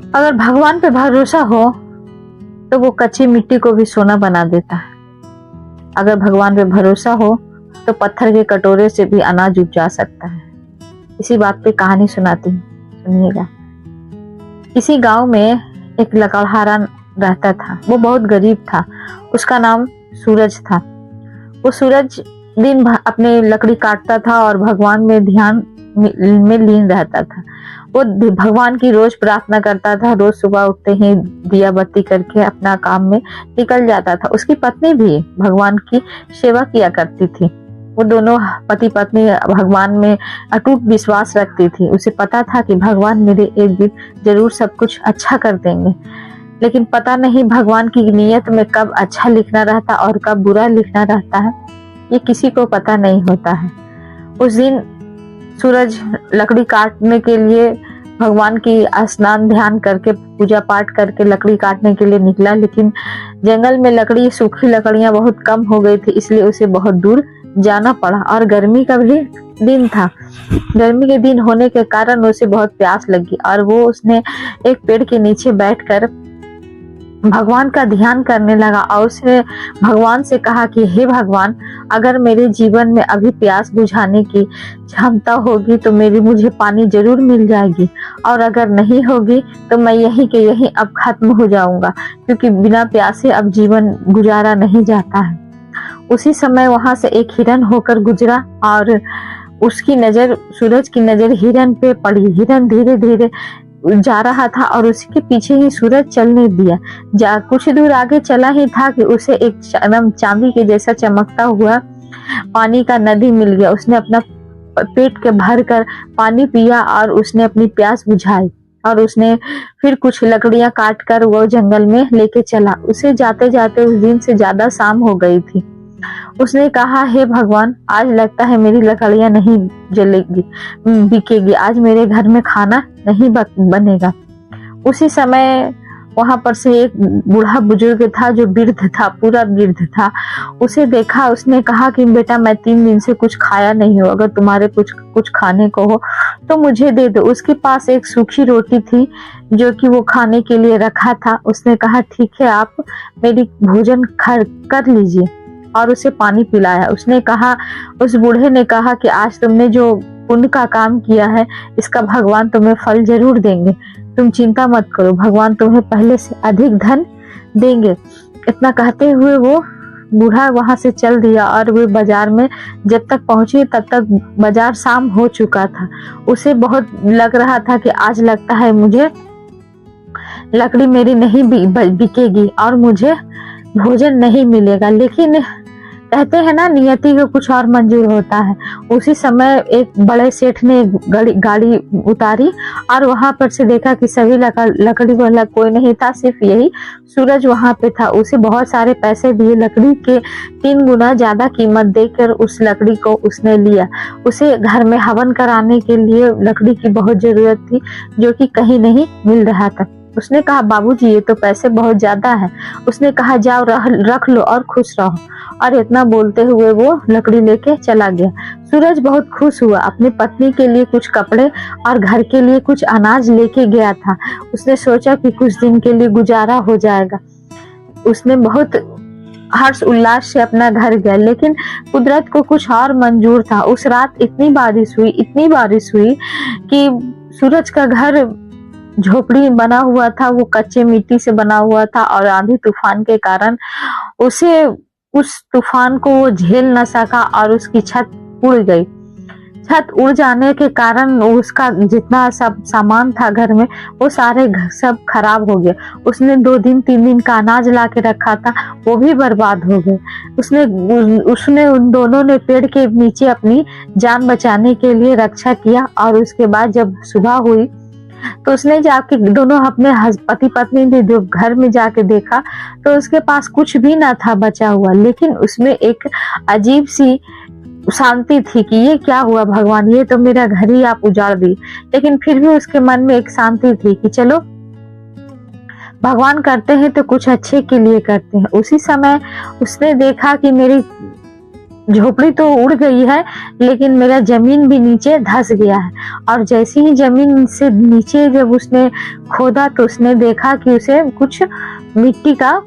अगर भगवान पे भरोसा हो तो वो कच्ची मिट्टी को भी सोना बना देता है। अगर भगवान पे भरोसा हो तो पत्थर के कटोरे से भी अनाज उपजा सकता है। इसी बात पे कहानी सुनाती हूँ, सुनिएगा। किसी गांव में एक लकड़हारा रहता था। वो बहुत गरीब था। उसका नाम सूरज था। वो सूरज दिन भर अपने लकड़ी काटता था और भगवान में ध्यान में लीन रहता था। वो भगवान की रोज प्रार्थना करता था। रोज सुबह उठते ही दिया बत्ती करके अपना काम में निकल जाता था। उसकी पत्नी भी भगवान की सेवा किया करती थी। वो दोनों पति पत्नी भगवान में अटूट विश्वास रखती थी। उसे पता था कि भगवान मेरे एक दिन जरूर सब कुछ अच्छा कर देंगे। लेकिन पता नहीं भगवान की नीयत में कब अच्छा लिखना रहता और कब बुरा लिखना रहता है, ये किसी को पता नहीं होता है। उस दिन सूरज लकड़ी काटने के लिए भगवान की स्नान ध्यान करके पूजा पाठ करके लकड़ी काटने के लिए निकला। लेकिन जंगल में लकड़ी सूखी लकड़ियां बहुत कम हो गई थी, इसलिए उसे बहुत दूर जाना पड़ा। और गर्मी का भी दिन था। गर्मी के दिन होने के कारण उसे बहुत प्यास लगी और वो उसने एक पेड़ के नीचे बैठकर भगवान का ध्यान करने लगा और उसने भगवान से कहा कि हे भगवान, अगर मेरे जीवन में अभी प्यास बुझाने की क्षमता होगी तो मुझे पानी जरूर मिल जाएगी, और अगर नहीं होगी तो मैं यहीं के यहीं अब खत्म हो जाऊंगा, क्योंकि बिना प्यासे अब जीवन गुजारा नहीं जाता है। उसी समय वहां से एक हिरन होकर गुजरा और उसकी नजर, सूरज की नजर हिरन पे पड़ी। हिरन धीरे धीरे जा रहा था और उसके पीछे ही सूरज चलने दिया। कुछ दूर आगे चला ही था कि उसे एक एकदम चांदी के जैसा चमकता हुआ पानी का नदी मिल गया। उसने अपना पेट के भर कर पानी पिया और उसने अपनी प्यास बुझाई और उसने फिर कुछ लकड़ियां काट कर वो जंगल में लेके चला। उसे जाते जाते उस दिन से ज्यादा शाम हो गई थी। उसने कहा, हे भगवान, आज लगता है मेरी लकड़ियां नहीं जलेगी, बिकेगी, आज मेरे घर में खाना नहीं बनेगा। उसी समय वहां पर से एक बूढ़ा बुजुर्ग था जो वृद्ध था, पूरा वृद्ध था। उसे देखा, उसने कहा कि बेटा, मैं 3 दिन से कुछ खाया नहीं हूँ, अगर तुम्हारे कुछ खाने को हो तो मुझे दे दो। उसके पास एक सूखी रोटी थी जो कि वो खाने के लिए रखा था। उसने कहा, ठीक है, आप मेरी भोजन कर लीजिए, और उसे पानी पिलाया। उसने कहा, उस बूढ़े ने कहा कि आज तुमने जो पुण्य का काम किया है इसका भगवान तुम्हें फल जरूर देंगे, तुम चिंता मत करो, भगवान तुम्हें पहले से अधिक धन देंगे। इतना कहते हुए वो बूढ़ा वहां से चल दिया और वे बाजार में जब तक पहुंची तब तक बाजार शाम हो चुका था। उसे बहुत लग रहा था कि आज लगता है मुझे लकड़ी मेरी नहीं बिकेगी और मुझे भोजन नहीं मिलेगा। लेकिन कहते हैं ना, नियति को कुछ और मंजूर होता है। उसी समय एक बड़े सेठ ने गाड़ी उतारी और वहां पर से देखा कि सभी लकड़ी वाला कोई नहीं था, सिर्फ यही सूरज वहां पे था। उसे बहुत सारे पैसे दिए, लकड़ी के 3 गुना ज्यादा कीमत देकर उस लकड़ी को उसने लिया। उसे घर में हवन कराने के लिए लकड़ी की बहुत जरूरत थी, जो कि कहीं नहीं मिल रहा था। उसने कहा, बाबूजी, ये तो पैसे बहुत ज्यादा है। उसने कहा, जाओ रख लो और खुश रहो। और इतना बोलते हुए वो लकड़ी लेके चला गया। सूरज बहुत खुश हुआ, अपनी पत्नी के लिए कुछ कपड़े और घर के लिए कुछ अनाज लेके गया था। उसने सोचा कि कुछ दिन के लिए गुजारा हो जाएगा। उसने बहुत हर्ष उल्लास से अपना घर गया, लेकिन कुदरत को कुछ और मंजूर था। उस रात इतनी बारिश हुई कि सूरज का घर झोपड़ी बना हुआ था, वो कच्चे मिट्टी से बना हुआ था और आंधी तूफान के कारण उस तूफान को वो झेल न सका और उसकी छत उड़ गई। छत उड़ जाने के कारण उसका जितना सब सामान था घर में वो सारे सब खराब हो गए। उसने 2 दिन 3 दिन का अनाज ला के रखा था, वो भी बर्बाद हो गए। उसने उन दोनों ने पेड़ के नीचे अपनी जान बचाने के लिए रक्षा किया। और उसके बाद जब सुबह हुई तो उसने जाके दोनों अपने पति पत्नी ने जो घर में जाके देखा तो उसके पास कुछ भी ना था बचा हुआ। लेकिन उसमें एक अजीब सी शांति थी कि ये क्या हुआ भगवान, ये तो मेरा घर ही आप उजाड़ दी। लेकिन फिर भी उसके मन में एक शांति थी कि चलो, भगवान करते हैं तो कुछ अच्छे के लिए करते हैं। उसी समय उसने देखा कि मेरी झोपड़ी तो उड़ गई है, लेकिन मेरा जमीन भी नीचे धंस गया है। और जैसे ही जमीन से नीचे जब उसने खोदा तो उसने देखा कि उसे कुछ मिट्टी का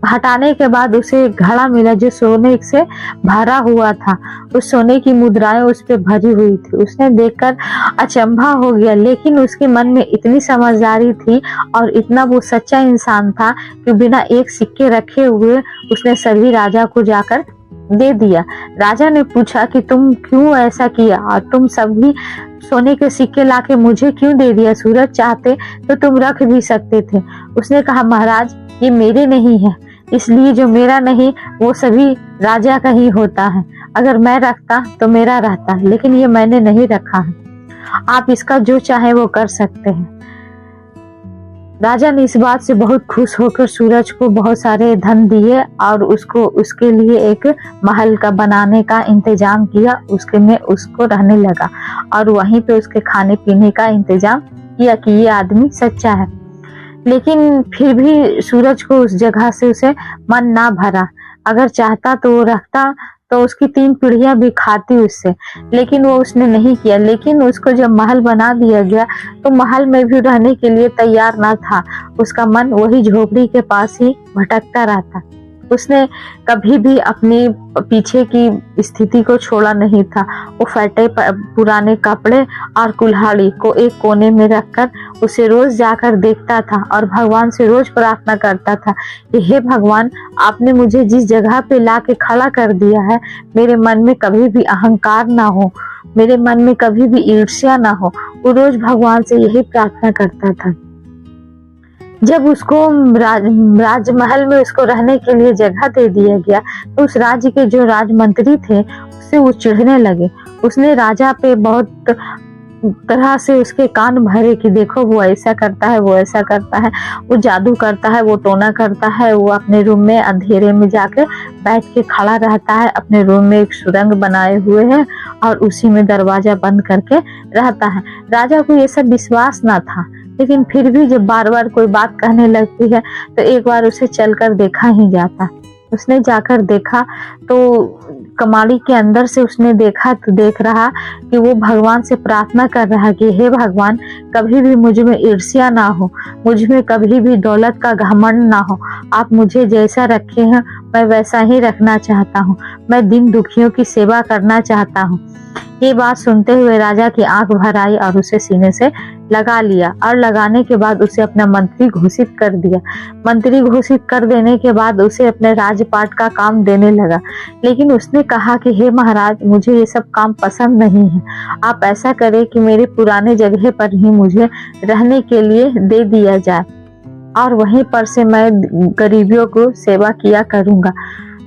हटाने के बाद उसे घड़ा मिला जो सोने से भरा हुआ था। उस सोने की मुद्राएं उस पे भरी हुई थी। उसने देखकर अचंभा हो गया, लेकिन उसके मन में इतनी समझदारी थी और इतना वो सच्चा इंसान था कि बिना एक सिक्के रखे हुए उसने सभी राजा को जाकर दे दिया। राजा ने पूछा कि तुम क्यों ऐसा किया और तुम सभी सोने के सिक्के लाके मुझे क्यों दे दिया? सूरज चाहते तो तुम रख भी सकते थे। उसने कहा, महाराज ये मेरे नहीं है, इसलिए जो मेरा नहीं वो सभी राजा का ही होता है। अगर मैं रखता तो मेरा रहता, लेकिन ये मैंने नहीं रखा है। आप इसका जो चाहे वो कर सकते हैं। राजा ने इस बात से बहुत खुश होकर सूरज को बहुत सारे धन दिए और उसके लिए एक महल का बनाने का इंतजाम किया। उसके में उसको रहने लगा और वहीं पे उसके खाने पीने का इंतजाम किया कि ये आदमी सच्चा है। लेकिन फिर भी सूरज को उस जगह से उसे मन ना भरा। अगर चाहता तो वो रखता तो उसकी 3 पीढ़ियां भी खाती उससे, लेकिन वो उसने नहीं किया। लेकिन उसको जब महल बना दिया गया तो महल में भी रहने के लिए तैयार ना था। उसका मन वही झोपड़ी के पास ही भटकता रहता। उसने कभी भी अपनी पीछे की स्थिति को छोड़ा नहीं था। वो फटे पुराने कपड़े और कुल्हाड़ी को एक कोने में रखकर उसे रोज जाकर देखता था और भगवान से रोज प्रार्थना करता था कि हे भगवान, आपने मुझे जिस जगह पे ला के खड़ा कर दिया है, मेरे मन में कभी भी अहंकार ना हो, मेरे मन में कभी भी ईर्ष्या ना हो। वो रोज भगवान से यही प्रार्थना करता था। जब उसको राजमहल में उसको रहने के लिए जगह दे दिया गया तो उस राज्य के जो राजमंत्री थे उससे वो चिढ़ने लगे। उसने राजा पे बहुत तरह से उसके कान भरे कि देखो वो ऐसा करता है, वो ऐसा करता है, वो जादू करता है, वो टोना करता है, वो अपने रूम में अंधेरे में जाके बैठ के खड़ा रहता है, अपने रूम में एक सुरंग बनाए हुए है और उसी में दरवाजा बंद करके रहता है। राजा को ये सब विश्वास ना था, लेकिन फिर भी जब बार बार कोई बात कहने लगती है तो एक बार उसे चलकर देखा ही जाता। उसने जाकर देखा तो कमाड़ी के अंदर से उसने देखा तो देख रहा कि वो भगवान से प्रार्थना कर रहा है कि हे भगवान, कभी भी मुझ में ईर्ष्या ना हो, मुझ में कभी भी दौलत का घमंड ना हो। आप मुझे जैसा रखे हैं मैं वैसा ही रखना चाहता हूँ। मैं दीन दुखियों की सेवा करना चाहता हूँ। ये बात सुनते हुए राजा की आंख भर आई और उसे सीने से लगा लिया और लगाने के बाद उसे अपना मंत्री घोषित कर दिया। मंत्री घोषित कर देने के बाद उसे अपने राजपाट का काम देने लगा। लेकिन उसने कहा कि हे महाराज, मुझे ये सब काम पसंद नहीं है। आप ऐसा करें कि मेरे पुराने जगह पर ही मुझे रहने के लिए दे दिया जाए और वहीं पर से मैं गरीबियों को सेवा किया करूंगा।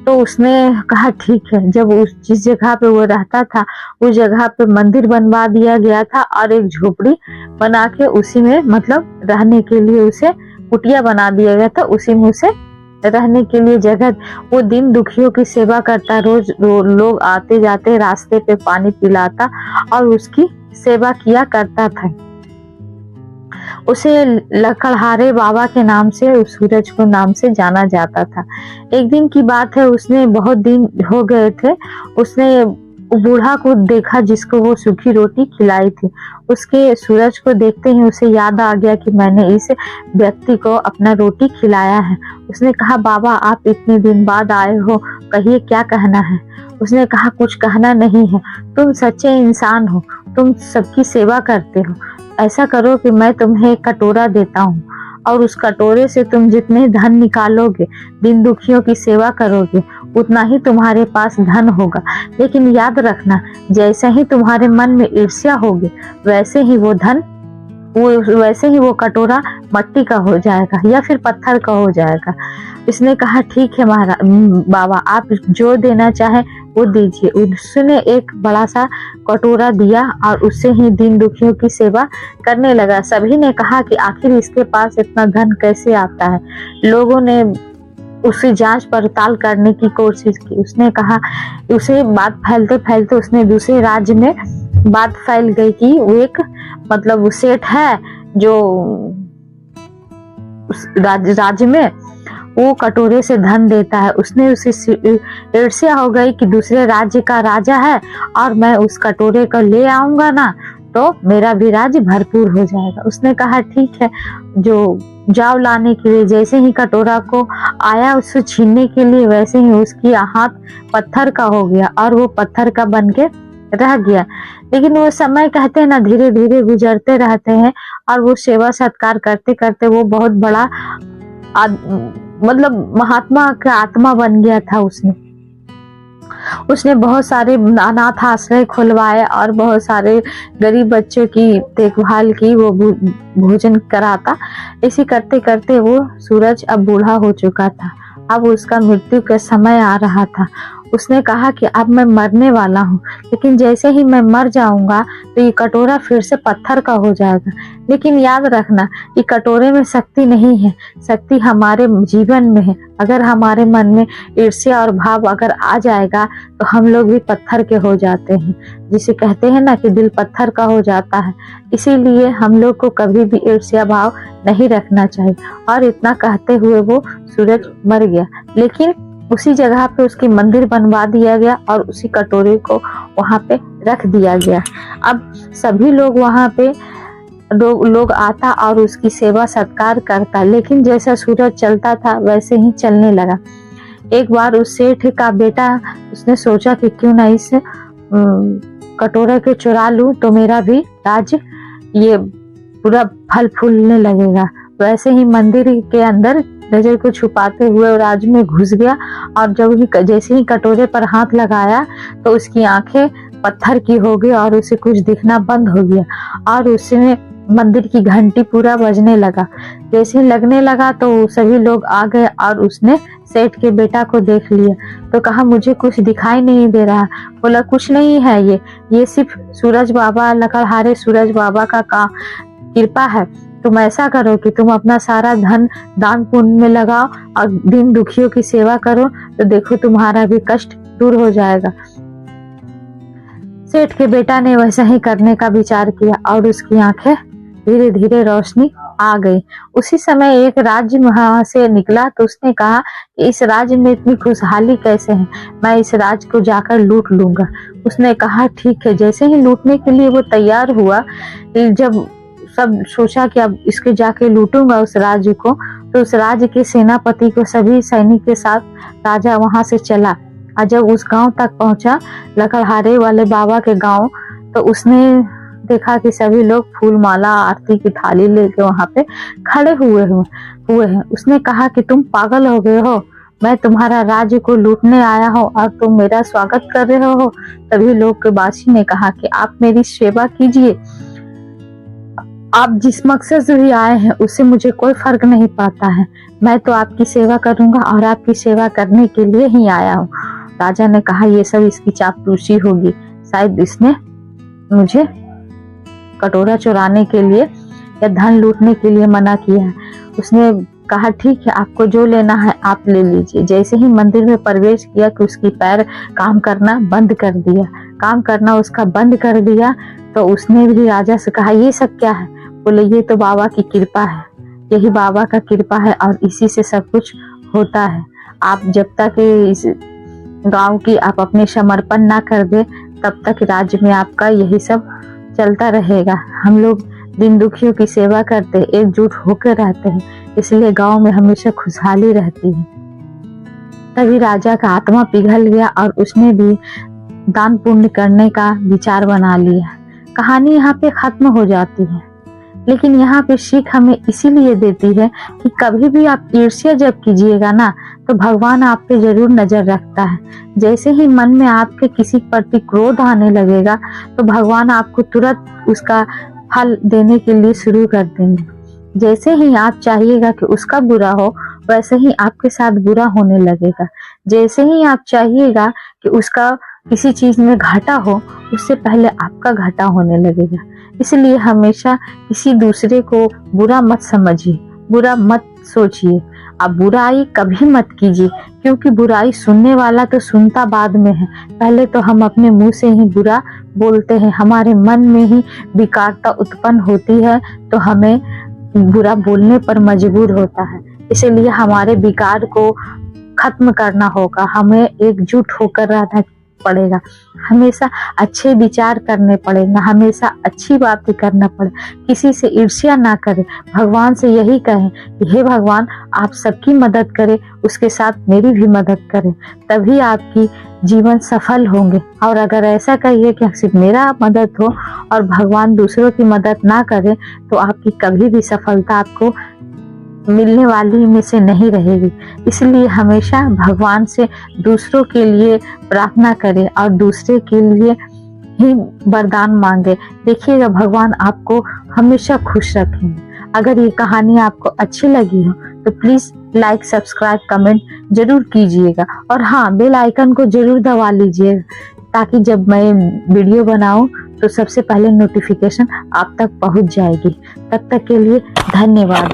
तो उसने कहा ठीक है। जब उस जिस जगह पे वो रहता था उस जगह पे मंदिर बनवा दिया गया था और एक झोपड़ी बना के उसी में मतलब रहने के लिए उसे कुटिया बना दिया गया था। उसी में उसे रहने के लिए जगह, वो दीन दुखियों की सेवा करता, रोज लोग आते जाते रास्ते पे पानी पिलाता और उसकी सेवा किया करता था। उसे लकड़हारे बाबा के नाम से, उस सूरज को नाम से जाना जाता था। एक दिन की बात है, उसने बहुत दिन हो गए थे, उसने बूढ़ा को देखा जिसको वो सूखी रोटी खिलाई थी। उसके सूरज को देखते ही उसे याद आ गया कि मैंने इस व्यक्ति को अपना रोटी खिलाया है। उसने कहा, बाबा आप इतने दिन बाद आए हो, कहिए क्या कहना है। उसने कहा, कुछ कहना नहीं है, तुम सच्चे इंसान हो, तुम सबकी सेवा करते हो। ऐसा करो कि मैं तुम्हें एक कटोरा देता हूँ और उस कटोरे से तुम जितने धन निकालोगे, दीन दुखियों की सेवा करोगे, उतना ही तुम्हारे पास धन होगा। लेकिन याद रखना, जैसे ही तुम्हारे मन में ईर्ष्या होगी वैसे ही वो कटोरा मट्टी का हो जाएगा या फिर पत्थर का हो जाएगा। इसने कहा ठीक है बाबा, आप जो देना चाहे वो दीजिए। उसने एक बड़ा सा कटोरा दिया और उससे ही दीन दुखियों की सेवा करने लगा। सभी ने कहा कि आखिर इसके पास इतना धन कैसे आता है। लोगों ने उसे जांच पड़ताल करने की कोशिश की। उसने कहा, उसे बात फैलते फैलते उसने दूसरे राज्य में बात फैल गई कि वो एक मतलब वो सेठ है जो उस राज्य में, वो कटोरे से धन देता है। उसने उसे ईर्ष्या हो गई कि दूसरे राज्य का राजा है और मैं उस कटोरे को ले आऊंगा ना तो मेरा भी राज्य भरपूर हो जाएगा। उसने कहा ठीक है, जो जाओ लाने के लिए। जैसे ही कटोरा को आया उससे छीनने के लिए, वैसे ही उसकी हाथ पत्थर का हो गया और वो पत्थर का बन के रह गया। लेकिन वो समय कहते हैं ना धीरे धीरे गुजरते रहते हैं और वो सेवा सत्कार करते करते वो बहुत बड़ा मतलब महात्मा का आत्मा बन गया था। उसने बहुत सारे अनाथ आश्रय खुलवाए और बहुत सारे गरीब बच्चों की देखभाल की, वो भोजन कराता। इसी करते करते वो सूरज अब बूढ़ा हो चुका था। अब उसका मृत्यु का समय आ रहा था। उसने कहा कि अब मैं मरने वाला हूँ, लेकिन जैसे ही मैं मर जाऊंगा तो ये कटोरा फिर से पत्थर का हो जाएगा। लेकिन याद रखना, ये कटोरे में शक्ति नहीं है, शक्ति हमारे जीवन में है। अगर हमारे मन में ईर्ष्या और भाव अगर आ जाएगा तो हम लोग भी पत्थर के हो जाते हैं, जिसे कहते हैं ना कि दिल पत्थर का हो जाता है। इसीलिए हम लोग को कभी भी ईर्ष्या भाव नहीं रखना चाहिए। और इतना कहते हुए वो सूरज मर गया। लेकिन उसी जगह पे उसकी मंदिर बनवा दिया गया और उसी कटोरे को वहां पे रख दिया गया। अब सभी लोग वहां पे लोग आता और उसकी सेवा सत्कार करता। लेकिन जैसा सूरज चलता था वैसे ही चलने लगा। एक बार उस सेठ का बेटा उसने सोचा कि क्यों ना इस कटोरे को चुरा लूं तो मेरा भी राज्य ये पूरा फल फूलने लगेगा। वैसे ही मंदिर के अंदर नजर को छुपाते हुए राज में घुस गया और जैसे ही कटोरे पर हाथ लगाया तो उसकी आंखें पत्थर की हो गई और उसे कुछ दिखना बंद हो गया और उसमें मंदिर की घंटी पूरा बजने लगा। जैसे ही लगने लगा तो सभी लोग आ गए और उसने सेठ के बेटा को देख लिया तो कहा मुझे कुछ दिखाई नहीं दे रहा। बोला कुछ नहीं है, ये सिर्फ सूरज बाबा, लकड़हारे सूरज बाबा का कृपा है। तुम ऐसा करो कि तुम अपना सारा धन दान पुण्य में लगाओ और दीन दुखियों की सेवा करो तो देखो तुम्हारा भी कष्ट दूर हो जाएगा। सेठ के बेटा ने वैसा ही करने का विचार किया और उसकी आंखें धीरे धीरे रोशनी आ गई। उसी समय एक राज्य वहां से निकला तो उसने कहा कि इस राज्य में इतनी खुशहाली कैसे है, मैं इस राज्य को जाकर लूट लूंगा। उसने कहा ठीक है। जैसे ही लूटने के लिए वो तैयार हुआ, जब सब सोचा कि अब इसके जाके लूटूंगा उस राज्य को, तो उस राज्य के सेनापति को सभी सैनिक के साथ राजा वहां से चला। और जब उस गांव तक पहुंचा, लकड़हारे वाले बाबा के गांव, तो उसने देखा कि सभी लोग फूल माला आरती की थाली लेके वहां पे खड़े हुए हैं। उसने कहा कि तुम पागल हो गए हो, मैं तुम्हारा राज्य को लूटने आया हूँ और तुम मेरा स्वागत कर रहे हो। तभी लोग के बासी ने कहा कि आप मेरी सेवा कीजिए, आप जिस मकसद से भी आए हैं उससे मुझे कोई फर्क नहीं पड़ता है, मैं तो आपकी सेवा करूंगा और आपकी सेवा करने के लिए ही आया हूँ। राजा ने कहा ये सब इसकी चापलूसी होगी, शायद इसने मुझे कटोरा चुराने के लिए या धन लूटने के लिए मना किया है। उसने कहा ठीक है, आपको जो लेना है आप ले लीजिए। जैसे ही मंदिर में प्रवेश किया कि उसकी पैर काम करना बंद कर दिया, काम करना उसका बंद कर दिया। तो उसने भी राजा से कहा ये सब क्या है? बोले ये तो बाबा की कृपा है, यही बाबा का कृपा है और इसी से सब कुछ होता है। आप जब तक इस गांव की आप अपने समर्पण ना कर दे तब तक राज्य में आपका यही सब चलता रहेगा। हम लोग दिन दुखियों की सेवा करते हैं, एकजुट होकर रहते हैं, इसलिए गांव में हमेशा खुशहाली रहती है। तभी राजा का आत्मा पिघल गया और उसने भी दान पुण्य करने का विचार बना लिया। कहानी यहाँ पे खत्म हो जाती है, लेकिन यहाँ पे सीख हमें इसीलिए देती है कि कभी भी आप ईर्ष्या जब कीजिएगा ना तो भगवान आप पे जरूर नजर रखता है। जैसे ही मन में आपके किसी प्रति क्रोध आने लगेगा तो भगवान आपको तुरंत उसका फल देने के लिए शुरू कर देंगे। जैसे ही आप चाहिएगा कि उसका बुरा हो वैसे ही आपके साथ बुरा होने लगेगा। जैसे ही आप चाहिएगा कि उसका किसी चीज में घाटा हो उससे पहले आपका घाटा होने लगेगा। इसलिए हमेशा किसी दूसरे को बुरा मत समझिए, बुरा मत सोचिए, आप बुराई कभी मत कीजिए, क्योंकि बुराई सुनने वाला तो सुनता बाद में है। पहले तो हम अपने मुंह से ही बुरा बोलते हैं, हमारे मन में ही विकारता उत्पन्न होती है तो हमें बुरा बोलने पर मजबूर होता है। इसीलिए हमारे विकार को खत्म करना होगा, हमें एकजुट होकर रहना पड़ेगा, हमेशा अच्छे विचार करने पड़ेगा, हमेशा अच्छी बातें करना पड़े, किसी से ईर्ष्या ना करें। भगवान से यही कहें कि हे भगवान, आप सबकी मदद करें, उसके साथ मेरी भी मदद करें, तभी आपकी जीवन सफल होंगे। और अगर ऐसा कहिए कि सिर्फ मेरा मदद हो और भगवान दूसरों की मदद ना करे, तो आपकी कभी भी सफलता आपको मिलने वाली में से नहीं रहेगी। इसलिए हमेशा भगवान से दूसरों के लिए प्रार्थना करें और दूसरे के लिए ही वरदान मांगे। देखिएगा भगवान आपको हमेशा खुश रखेंगे। अगर ये कहानी आपको अच्छी लगी हो तो प्लीज लाइक, सब्सक्राइब, कमेंट जरूर कीजिएगा और हाँ, बेल आइकन को जरूर दबा लीजिएगा, ताकि जब मैं वीडियो बनाऊं तो सबसे पहले नोटिफिकेशन आप तक पहुंच जाएगी। तब तक के लिए धन्यवाद।